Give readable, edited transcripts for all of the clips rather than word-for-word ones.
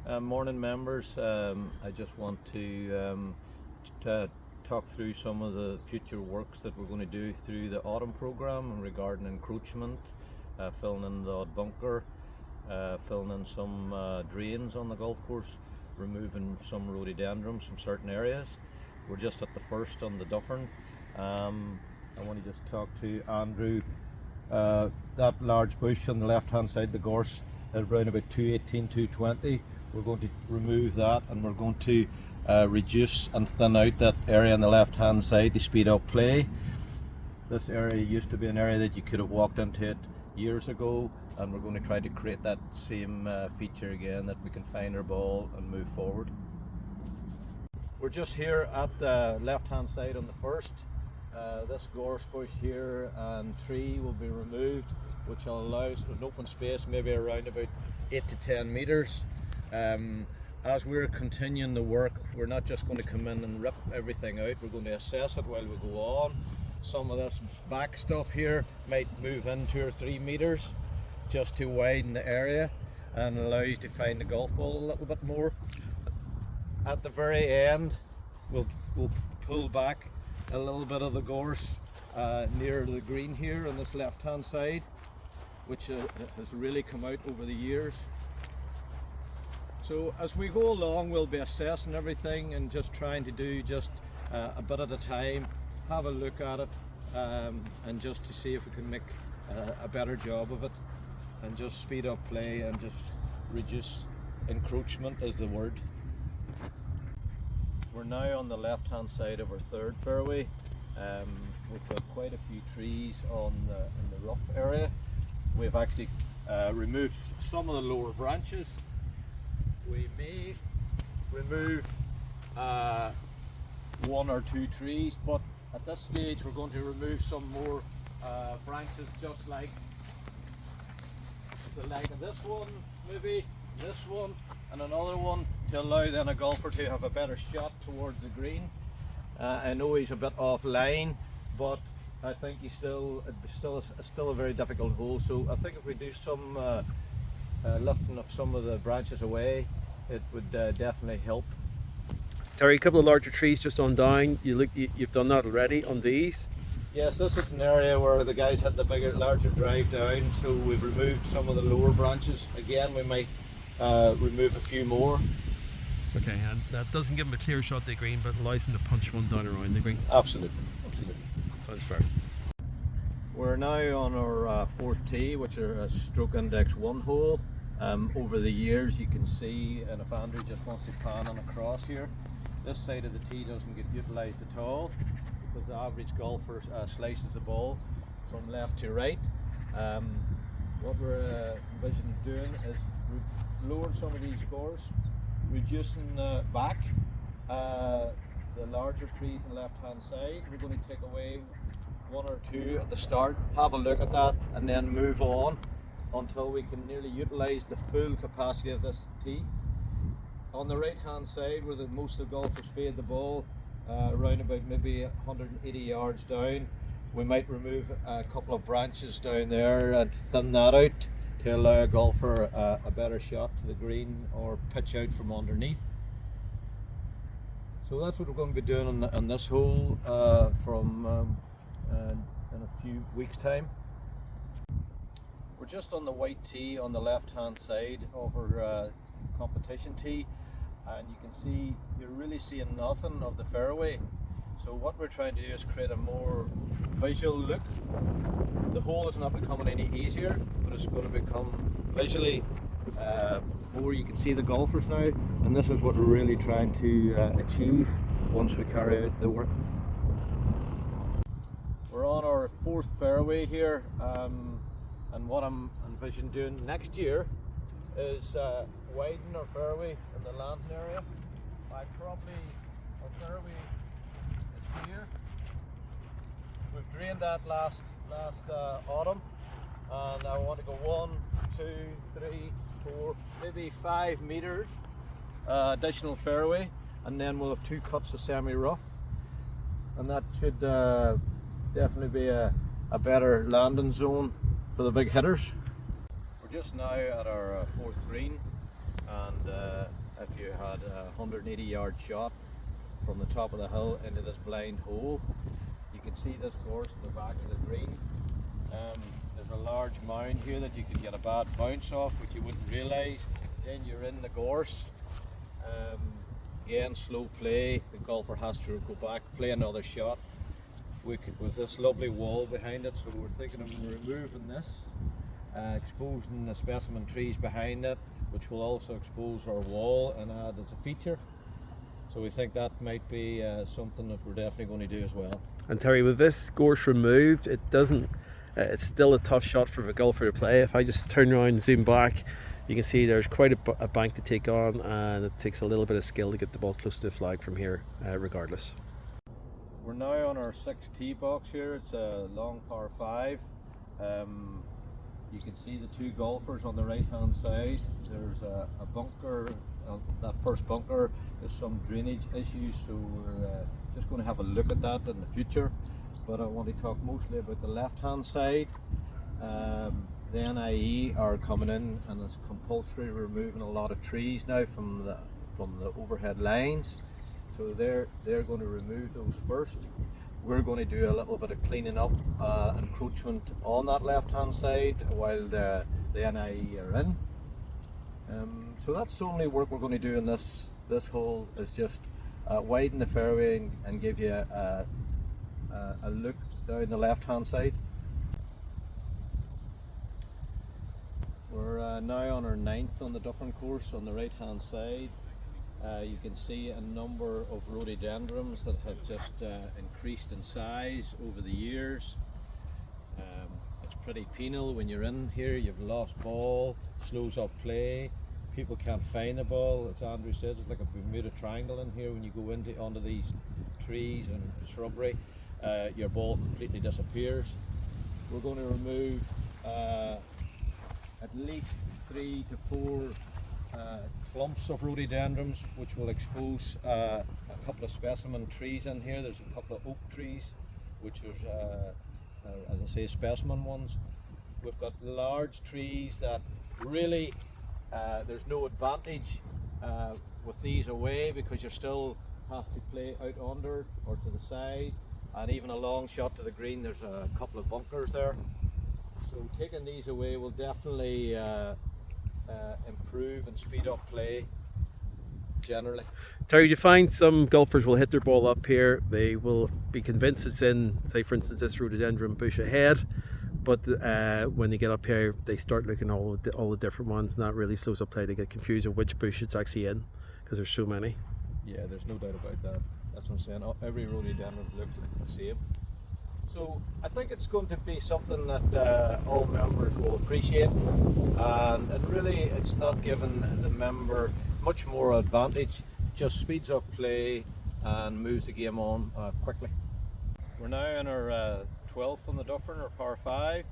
Morning members. I just want to talk through some of the future works that we're going to do through the autumn programme regarding encroachment, filling in the odd bunker, filling in some drains on the golf course, removing some rhododendrons from certain areas. We're just at the first on the Dufferin. I want to just talk to Andrew. That large bush on the left hand side, the gorse, at around about 218, 220. We're going to remove that, and we're going to reduce and thin out that area on the left hand side to speed up play. This area used to be an area that you could have walked into it years ago, and we're going to try to create that same feature again, that we can find our ball and move forward. We're just here at the left hand side on the first. This gorse bush here and tree will be removed, which will allow us an open space maybe around about 8 to 10 meters. As we're continuing the work, we're not just going to come in and rip everything out, we're going to assess it while we go on. Some of this back stuff here might move in 2 or 3 meters just to widen the area and allow you to find the golf ball a little bit more. At the very end, we'll pull back a little bit of the gorse near the green here on this left hand side, which has really come out over the years. So as we go along, we'll be assessing everything and just trying to do just a bit at a time, have a look at it, and just to see if we can make a better job of it and just speed up play and just reduce encroachment is the word. We're now on the left hand side of our third fairway. We've got quite a few trees in the rough area. We've actually removed some of the lower branches. We may remove 1 or 2 trees, but at this stage we're going to remove some more branches, just like the like of this one, maybe this one and another one, to allow then a golfer to have a better shot towards the green. I know he's a bit offline, but I think he's still a very difficult hole. So I think if we do some lifting of some of the branches away, it would definitely help. Terry, a couple of larger trees just on down. You've done that already on these? Yes, this is an area where the guys had the larger drive down, so we've removed some of the lower branches. Again, we might remove a few more. Okay, and that doesn't give them a clear shot at the green, but allows them to punch one down around the green. Absolutely. Sounds fair. We're now on our fourth tee, which are a stroke index 1 hole. Over the years, you can see, and if Andrew just wants to pan on across here, this side of the tee doesn't get utilised at all, because the average golfer slices the ball from left to right. What we're envisioning doing is lowering some of these scores, reducing back the larger trees on the left hand side. We're going to take away 1 or 2 at the start, have a look at that, and then move on until we can nearly utilise the full capacity of this tee. On the right hand side, where most of the golfers fade the ball, around about maybe 180 yards down, we might remove a couple of branches down there and thin that out to allow a golfer a better shot to the green or pitch out from underneath. So that's what we're going to be doing on this hole from in a few weeks' time. We're just on the white tee on the left hand side of our competition tee, and you can see you're really seeing nothing of the fairway. So what we're trying to do is create a more visual look. The hole is not becoming any easier, but it's going to become visually more. You can see the golfers now, and this is what we're really trying to achieve once we carry out the work. We're on our fourth fairway here, and what I'm envisioning doing next year is widen our fairway in the landing area by probably, our fairway is here. We've drained that last autumn, and I want to go 1, 2, 3, 4, maybe 5 meters additional fairway, and then we'll have 2 cuts of semi-rough, and that should definitely be a better landing zone for the big hitters. We're just now at our fourth green. and if you had a 180-yard shot from the top of the hill into this blind hole, you can see this course at the back of the green. There's a large mound here that you could get a bad bounce off, which you wouldn't realise. Then you're in the gorse. Again, slow play. The golfer has to go back, play another shot. With this lovely wall behind it, so we're thinking of removing this, exposing the specimen trees behind it, which will also expose our wall and add as a feature. So we think that might be something that we're definitely going to do as well. And Terry, with this gorse removed, it doesn't. It's still a tough shot for the golfer to play. If I just turn around and zoom back, you can see there's quite a bank to take on, and it takes a little bit of skill to get the ball close to the flag from here, regardless. We're now on our 6th tee box here. It's a long par 5. You can see the two golfers on the right hand side. There's a bunker. That first bunker is some drainage issues, so we're just going to have a look at that in the future. But I want to talk mostly about the left hand side. The NIE are coming in, and it's compulsory removing a lot of trees now from the overhead lines. So they're going to remove those first. We're going to do a little bit of cleaning up encroachment on that left hand side while the NIE are in. So that's the only work we're going to do in this hole, is just widen the fairway and give you a look down the left hand side. We're now on our 9th on the Dufferin course on the right hand side. You can see a number of rhododendrons that have just increased in size over the years. It's pretty penal when you're in here. You've lost ball, slows up play, people can't find the ball. As Andrew says, it's like a Bermuda Triangle in here. When you go onto these trees and shrubbery, your ball completely disappears. We're going to remove at least 3 to 4 clumps of rhododendrons, which will expose a couple of specimen trees in here. There's a couple of oak trees, which are, as I say, specimen ones. We've got large trees that really there's no advantage with these away, because you still have to play out under or to the side, and even a long shot to the green. There's a couple of bunkers there. So taking these away will definitely improve and speed up play generally. Terry, do you find some golfers will hit their ball up here, they will be convinced it's in, say for instance, this rhododendron bush ahead, but when they get up here they start looking at all the different ones, and that really slows up play. They get confused of which bush it's actually in, because there's so many. Yeah, there's no doubt about that. That's what I'm saying. Every rhododendron looks the same. So I think it's going to be something that all members will appreciate, and really it's not giving the member much more advantage, just speeds up play and moves the game on quickly. We're now in our 12th on the Dufferin, or par 5.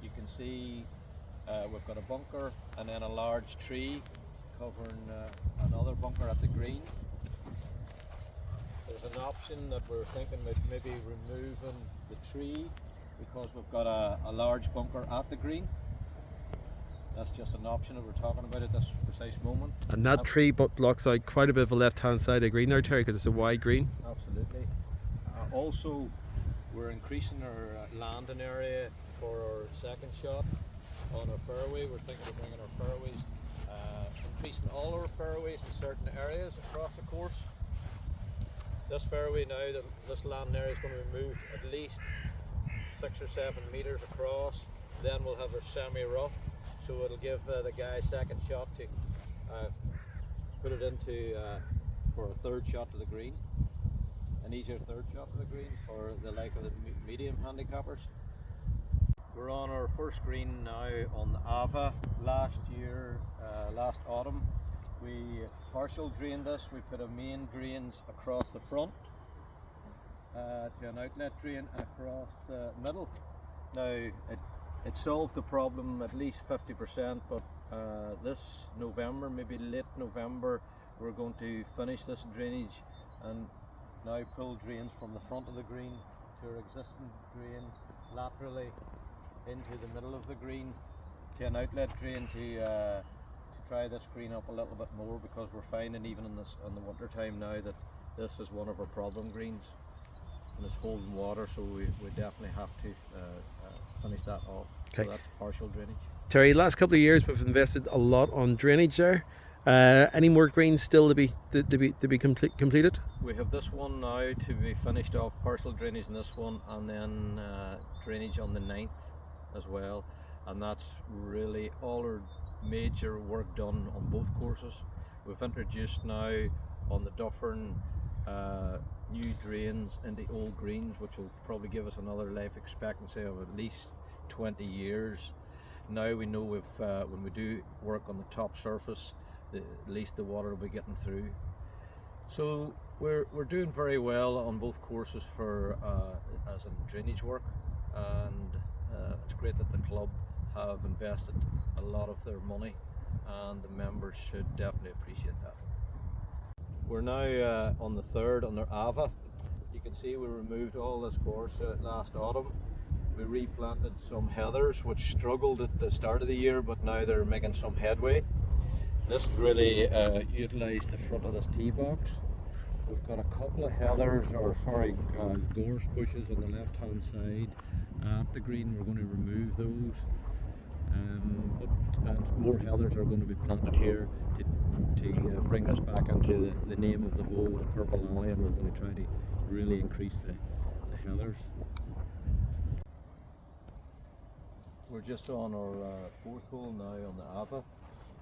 You can see we've got a bunker and then a large tree covering another bunker at the green. There's an option that we're thinking about maybe removing the tree, because we've got a large bunker at the green. That's just an option that we're talking about at this precise moment. And that tree blocks out quite a bit of the left hand side of green there, Terry, because it's a wide green. Absolutely. Also, we're increasing our landing area for our second shot on our fairway. We're thinking of bringing our fairways, increasing all our fairways in certain areas across the course. This fairway now, this landing area is going to be moved at least 6 or 7 meters across. Then we'll have our semi-rough, so it'll give the guy second shot to put it into for a third shot to the green, an easier third shot to the green for the like of the medium handicappers. We're on our first green now on the Ava. Last autumn, we partial drained this. We put a main drains across the front to an outlet drain across the middle. Now it solved the problem at least 50%, but this November, maybe late November, we're going to finish this drainage and now pull drains from the front of the green to our existing drain laterally into the middle of the green to an outlet drain to try this green up a little bit more, because we're finding even in the winter time now that this is one of our problem greens and it's holding water, so we definitely have to finish that off. Okay. So that's partial drainage. Terry, last couple of years we've invested a lot on drainage there. Any more greens still to be completed? We have this one now to be finished off, partial drainage in this one, and then drainage on the 9th as well, and that's really all our major work done on both courses. We've introduced now on the Dufferin new drains into old greens, which will probably give us another life expectancy of at least 20 years. Now we know if when we do work on the top surface, at least the water will be getting through. So we're doing very well on both courses for as in drainage work, and it's great that the club have invested a lot of their money, and the members should definitely appreciate that. We're now on the 3rd on the Ava. You can see we removed all this gorse last autumn. We replanted some heathers which struggled at the start of the year, but now they're making some headway. This really utilised the front of this tee box. We've got a couple of heathers, or sorry, gorse bushes on the left hand side at the green. We're going to remove those. And more heathers are going to be planted here to bring us back into the name of the hole with Purple Alley, and we're going to try to really increase the heathers. We're just on our 4th hole now on the Ava.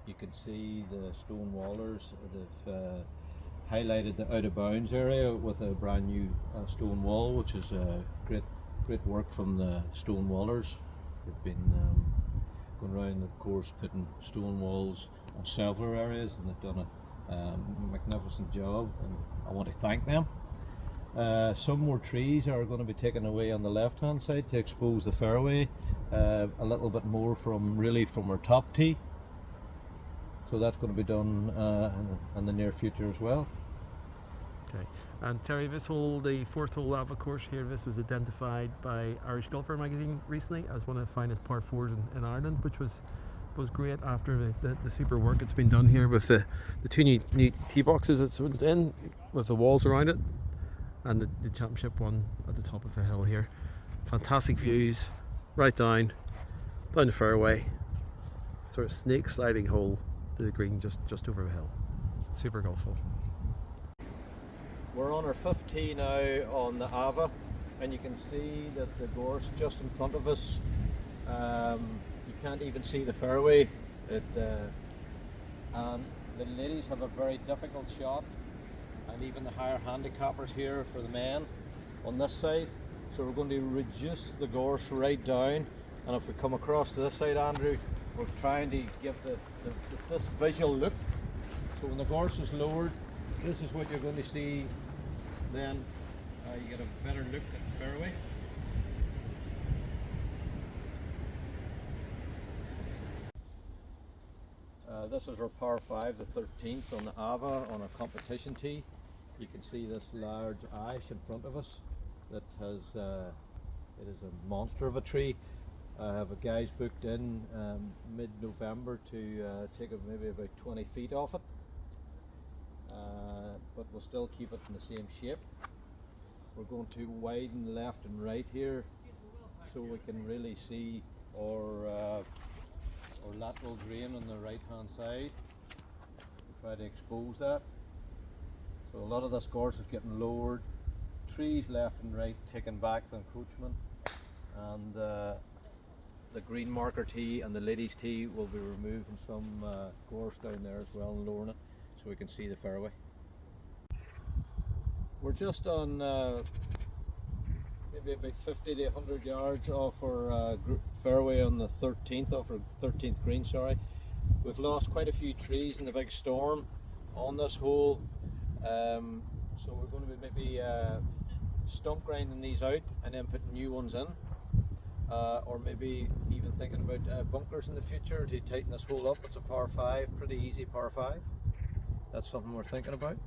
You can see the stone wallers that have highlighted the out of bounds area with a brand new stone wall, which is great work from the stone wallers. They've been going around the course putting stone walls on several areas, and they've done a magnificent job, and I want to thank them. Some more trees are going to be taken away on the left hand side to expose the fairway a little bit more from our top tee, so that's going to be done in the near future as well. Okay. And Terry, this hole, the 4th hole Ava course here, this was identified by Irish Golfer magazine recently as one of the finest par 4s in Ireland, which was great after the super work it's been done here with the 2 new tee boxes that's went in with the walls around it, and the championship one at the top of the hill here. Fantastic views right down the fairway, sort of snake sliding hole to the green just over the hill. Super golf hole. We're on our 5th tee now on the Ava, and you can see that the gorse just in front of us, you can't even see the fairway. And the ladies have a very difficult shot, and even the higher handicappers here for the men on this side. So we're going to reduce the gorse right down, and if we come across to this side, Andrew, we're trying to give this visual look. So when the gorse is lowered, this is what you're going to see. Then you get a better look at the fairway. This is our par 5, the 13th on the Ava on a competition tee. You can see this large ash in front of us that has it is a monster of a tree. I have a guys booked in mid-November to take maybe about 20 feet off it. But we'll still keep it in the same shape. We're going to widen left and right here so we can really see our lateral drain on the right hand side. We'll try to expose that. So a lot of this gorse is getting lowered, trees left and right taking back the encroachment, and the green marker tee and the ladies tee will be removing some gorse down there as well and lowering it so we can see the fairway. We're just on maybe about 50 to 100 yards off our fairway on the 13th, off our 13th green, sorry. We've lost quite a few trees in the big storm on this hole, so we're going to be maybe stump grinding these out and then putting new ones in, or maybe even thinking about bunkers in the future to tighten this hole up. It's a par 5, pretty easy par 5. That's something we're thinking about.